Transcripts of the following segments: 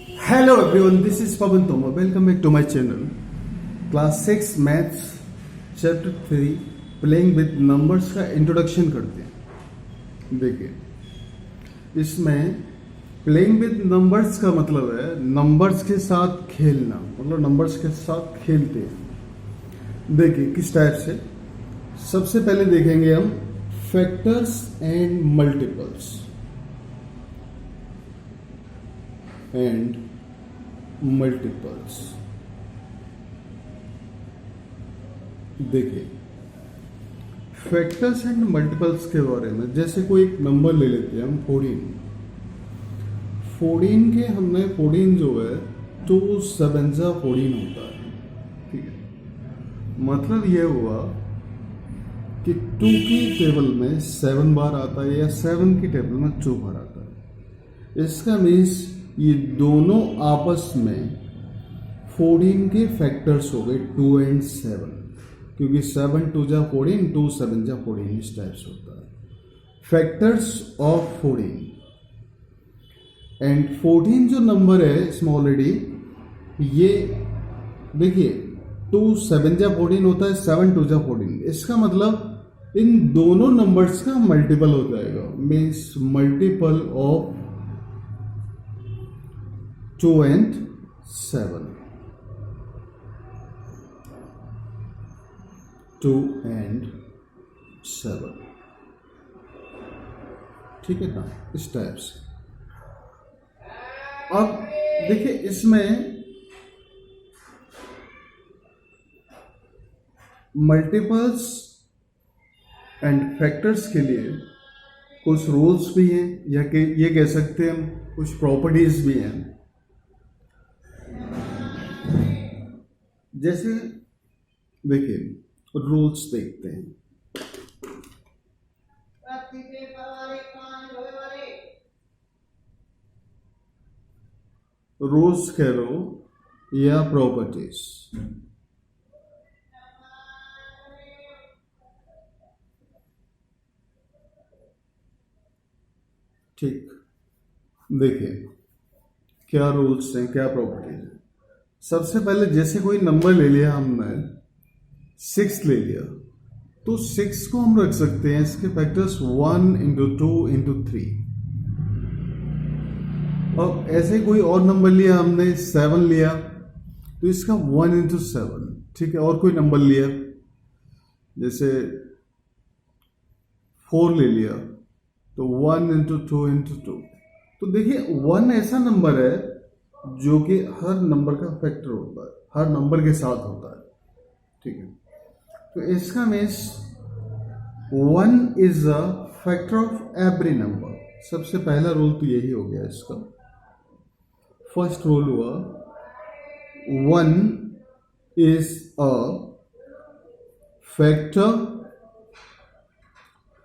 Hello everyone, this is Pavan Toma. Welcome back to my channel. Class 6 Maths Chapter 3 Playing with Numbers का introduction करते हैं। देखिए इसमें playing with numbers का मतलब है नंबर्स के साथ खेलना, मतलब नंबर्स के साथ खेलते हैं। देखिए किस टाइप से। सबसे पहले देखेंगे हम फैक्टर्स एंड मल्टीपल्स देखिए फैक्टर्स एंड मल्टीपल्स के बारे में, जैसे कोई एक नंबर ले लेते हैं हम 14 के हमने 14 जो है 2 7 14 होता है। ठीक है, मतलब ये हुआ कि 2 की टेबल में 7 बार आता है या 7 की टेबल में 2 बार आता है। इसका मीन्स ये दोनों आपस में 14 के फैक्टर्स हो गए 2 and 7, क्योंकि 7 2 जा 14, 2 7 जा 14 इस टाइप से होता है। फैक्टर्स ऑफ 14 एंड 14 जो नंबर है इसमें ऑलरेडी ये देखिए 2 7 जा 14 होता है, 7 2 जा 14। इसका मतलब इन दोनों नंबर्स का मल्टीपल हो जाएगा, means multiple of 2 and 7, 2 and 7। ठीक है ना, इस टाइप से। अब देखिए इसमें मल्टीपल्स एंड फैक्टर्स के लिए कुछ रूल्स भी हैं, या कि ये कह सकते हैं हम कुछ प्रॉपर्टीज भी हैं। जैसे देखिए रूल्स देखते हैं। रूल्स कह लो या प्रॉपर्टीज। ठीक, देखिए क्या रूल्स हैं, क्या प्रॉपर्टीज हैं। सबसे पहले जैसे कोई नंबर ले लिया हमने, 6 ले लिया, तो 6 को हम रख सकते हैं इसके फैक्टर्स 1 into 2 into 3। अब ऐसे कोई और नंबर लिया हमने, 7 लिया, तो इसका 1 into 7। ठीक है, और कोई नंबर लिया जैसे 4 ले लिया, तो 1 into 2 into 2। तो देखिए 1 ऐसा नंबर है जो कि हर नंबर का फैक्टर होता है, हर नंबर के साथ होता है। ठीक है, तो इसका means 1 is a factor of every number. सबसे पहला रूल तो यही हो गया इसका। फर्स्ट रूल हुआ 1 is a factor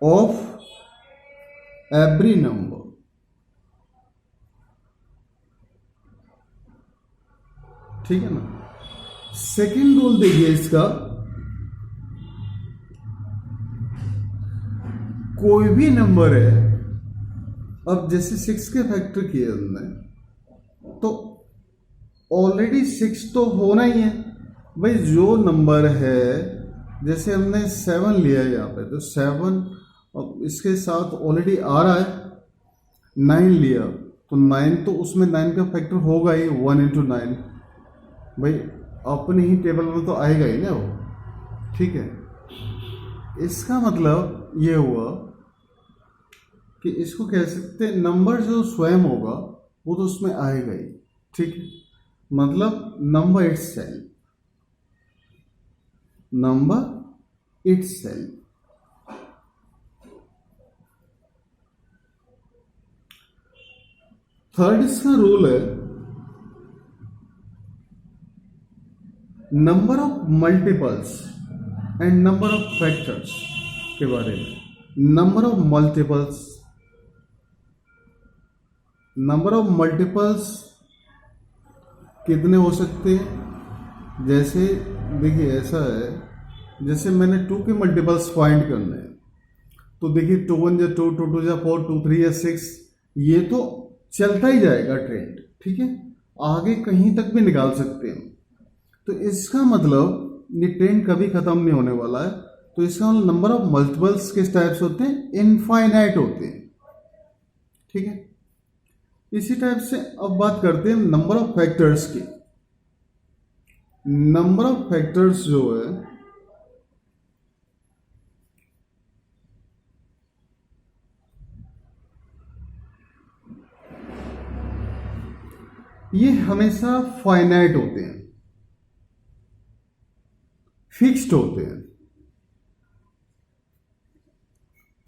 of every number. ठीक है ना। सेकेंड रूल देखिए इसका, कोई भी नंबर है, अब जैसे 6 के फैक्टर किए हमने, तो ऑलरेडी 6 तो होना ही है भाई। जो नंबर है, जैसे हमने 7 लिया है यहाँ पे, तो 7 अब इसके साथ ऑलरेडी आ रहा है। 9 लिया तो 9 तो उसमें 9 का फैक्टर होगा ही, 1 into 9 भाई अपनी ही टेबल में तो आएगा ही ना वो। ठीक है, इसका मतलब ये हुआ कि इसको कह सकते हैं नंबर जो स्वयं होगा वो तो उसमें आएगा ही। ठीक है, मतलब number itself, number itself. Third इसका रूल है number of multiples and number of factors के बारे में। नंबर ऑफ मल्टीपल्स कितने हो सकते हैं। जैसे देखिए ऐसा है, जैसे मैंने 2 के मल्टीपल्स फाइंड करने हैं, तो देखिए 2 1 जा 2, 2 2 जा 4, 2 3 या 6, ये तो चलता ही जाएगा ट्रेंड। ठीक है, आगे कहीं तक भी निकाल सकते हैं। तो इसका मतलब ये ट्रेंड कभी खत्म नहीं होने वाला है। तो इसका मतलब नंबर ऑफ मल्टीपल्स किस टाइप से होते हैं? इनफाइनाइट होते हैं। ठीक है, इसी टाइप से अब बात करते हैं नंबर ऑफ फैक्टर्स की। नंबर ऑफ फैक्टर्स जो है ये हमेशा फाइनाइट होते हैं, फिक्स्ड होते हैं,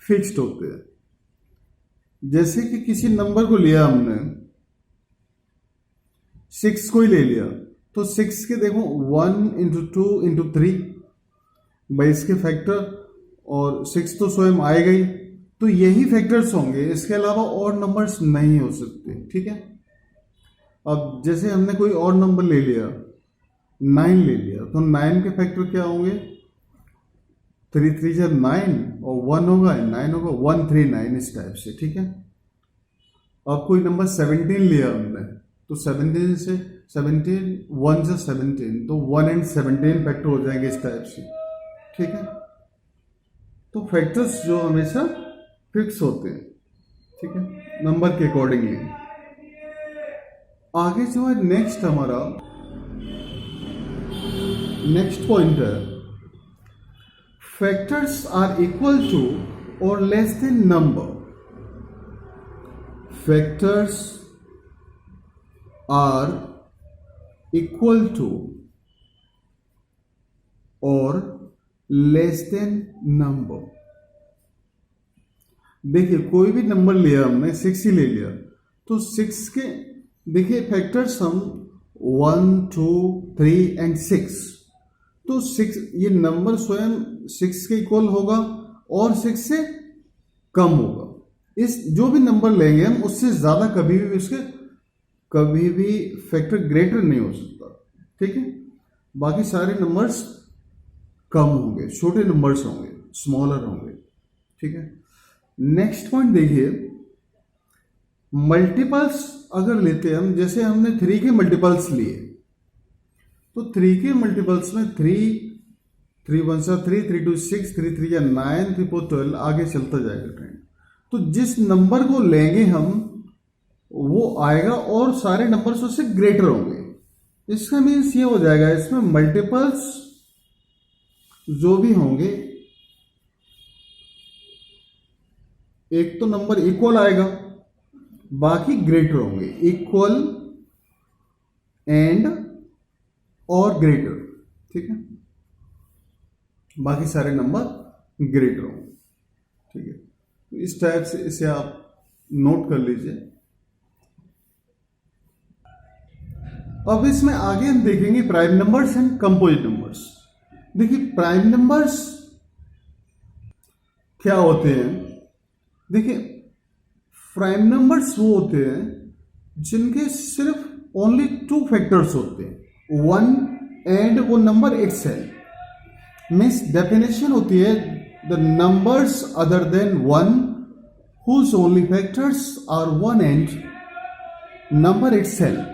फिक्स्ड होते हैं। जैसे कि किसी नंबर को लिया हमने, 6 को ही ले लिया, तो 6 के देखो 1 इंटू 2 इंटू 3 भाई इसके फैक्टर, और 6 तो स्वयं आएगा ही। तो यही फैक्टर्स होंगे, इसके अलावा और नंबर्स नहीं हो सकते। ठीक है, अब जैसे हमने कोई और नंबर ले लिया, 9 ले लिया, तो 9 के फैक्टर क्या होंगे? 3 3 जा 9 और 1 होगा, 9 होगा, 139 इस टाइप से। ठीक है, अब कोई नंबर 17 लिया हमने, तो 17 से 17 1 से 17, तो 1 एंड 17 फैक्टर हो जाएंगे इस टाइप से। ठीक है, तो फैक्टर्स जो हमेशा फिक्स होते हैं। ठीक है, नंबर के अकॉर्डिंगली। आगे जो है नेक्स्ट हमारा नेक्स्ट पॉइंट है, फैक्टर्स आर इक्वल टू और less than number. Factors are equal to और लेस देन नंबर। देखिए कोई भी नंबर लिया हमने, 6 ही ले लिया, तो 6 के देखिए फैक्टर्स हम 1 2 3 एंड 6, तो 6 ये नंबर स्वयं 6 के इक्वल होगा और 6 से कम होगा। इस जो भी नंबर लेंगे हम, उससे ज्यादा कभी भी उसके कभी भी फैक्टर ग्रेटर नहीं हो सकता। ठीक है, बाकी सारे नंबर्स कम होंगे, छोटे नंबर्स होंगे, स्मॉलर होंगे। ठीक है, नेक्स्ट पॉइंट देखिए, मल्टीपल्स अगर लेते हैं हम, जैसे हमने 3 के मल्टीपल्स लिए, तो 3 के मल्टीपल्स में 3 3 1 सा 3 3 2 6 3 3 या 9 3 4 12 आगे चलता जाएगा ट्रेंड। तो जिस नंबर को लेंगे हम वो आएगा और सारे नंबर्स उससे ग्रेटर होंगे। इसका मीन्स ये हो जाएगा, इसमें मल्टीपल्स जो भी होंगे, एक तो नंबर इक्वल आएगा, बाकी ग्रेटर होंगे, इक्वल एंड और ग्रेटर। ठीक है, बाकी सारे नंबर ग्रेटर होंगे। ठीक है, तो इस टाइप से इसे आप नोट कर लीजिए। अब इसमें आगे हम देखेंगे prime numbers and composite numbers. देखिए प्राइम नंबर्स क्या होते हैं? देखिए प्राइम नंबर्स वो होते हैं जिनके सिर्फ ओनली 2 फैक्टर्स होते हैं, 1 एंड वो नंबर इटसेल्फ। मीन्स डेफिनेशन होती है the numbers other than 1 whose only factors are 1 and number itself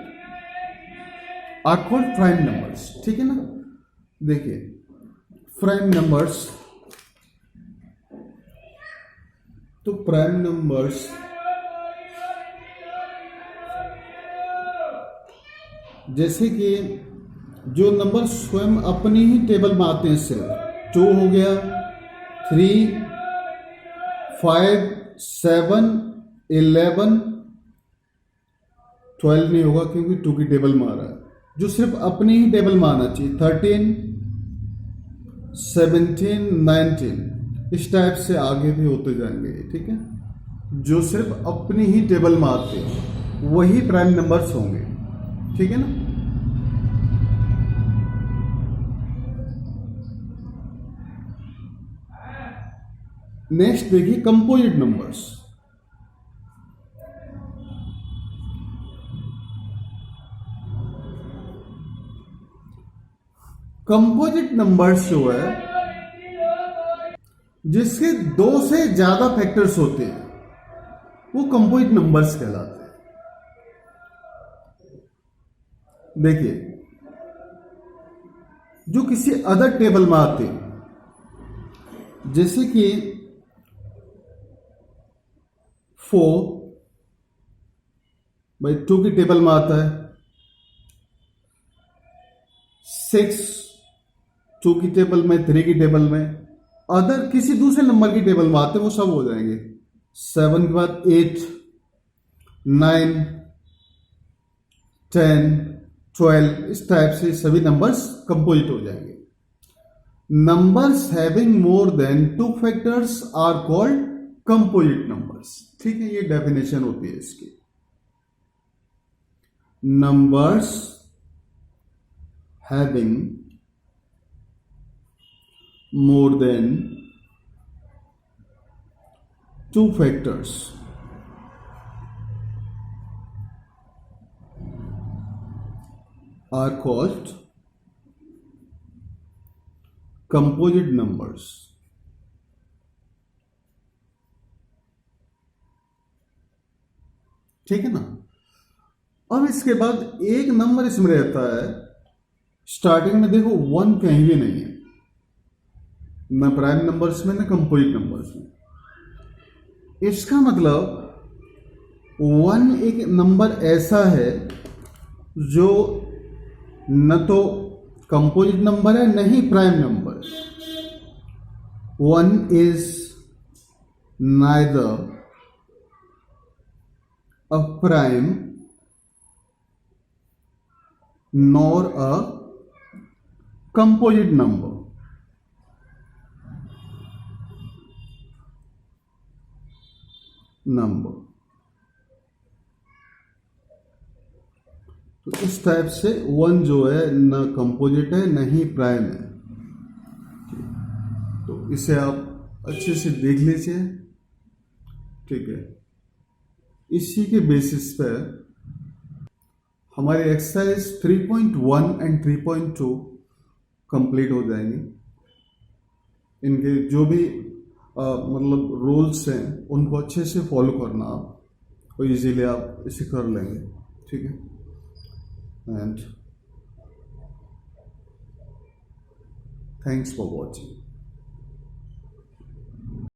are called prime numbers। ठीक है ना, देखिए प्राइम नंबर्स, तो प्राइम नंबर्स जैसे कि जो नंबर स्वयं अपनी ही टेबल में आते हैं, सिर्फ 2 हो गया, 3 5 7 11 12 नहीं होगा क्योंकि 2 की टेबल में आ रहा है, जो सिर्फ अपनी ही टेबल में आना चाहिए, 13 17 19 इस टाइप से आगे भी होते जाएंगे। ठीक है, जो सिर्फ अपनी ही टेबल में आते हैं वही प्राइम नंबर्स होंगे। ठीक है ना, नेक्स्ट देखिए कंपोजिट नंबर्स। कंपोजिट नंबर्स जो है जिसके 2 से ज्यादा फैक्टर्स होते हैं वो कंपोजिट नंबर्स कहलाते हैं। देखिए, जो किसी अदर टेबल में आते हैं, जैसे कि 4/2 की टेबल में आता है, 6/2 की टेबल में, 3 की टेबल में, अदर किसी दूसरे नंबर की टेबल में आते हैं, वो सब हो जाएंगे। 7 के बाद 8, 9, 10, 12, इस टाइप से सभी नंबर्स कंपोजिट हो जाएंगे। Numbers having more than 2 factors are called composite numbers. ठीक है, ये डेफिनेशन होती है इसकी। Numbers having more than 2 factors are called composite numbers। ठीक है ना। अब इसके बाद एक नंबर इसमें रहता है, स्टार्टिंग में देखो 1 कहीं भी नहीं है, ना प्राइम नंबर्स में ना कंपोजिट नंबर्स में। इसका मतलब 1 एक नंबर ऐसा है जो न तो कंपोजिट नंबर है, न ही prime number. 1 is neither a prime nor a composite number. तो इस टाइप से 1 जो है न कंपोजिट है न ही प्राइम है। तो इसे आप अच्छे से देख लीजिए। ठीक है, इसी के बेसिस पर हमारे एक्सरसाइज 3.1 एंड 3.2 कंप्लीट हो जाएंगे। इनके जो भी मतलब रूल्स हैं उनको अच्छे से फॉलो करना आप, और इजीली आप इसे कर लेंगे। ठीक है, and thanks for watching।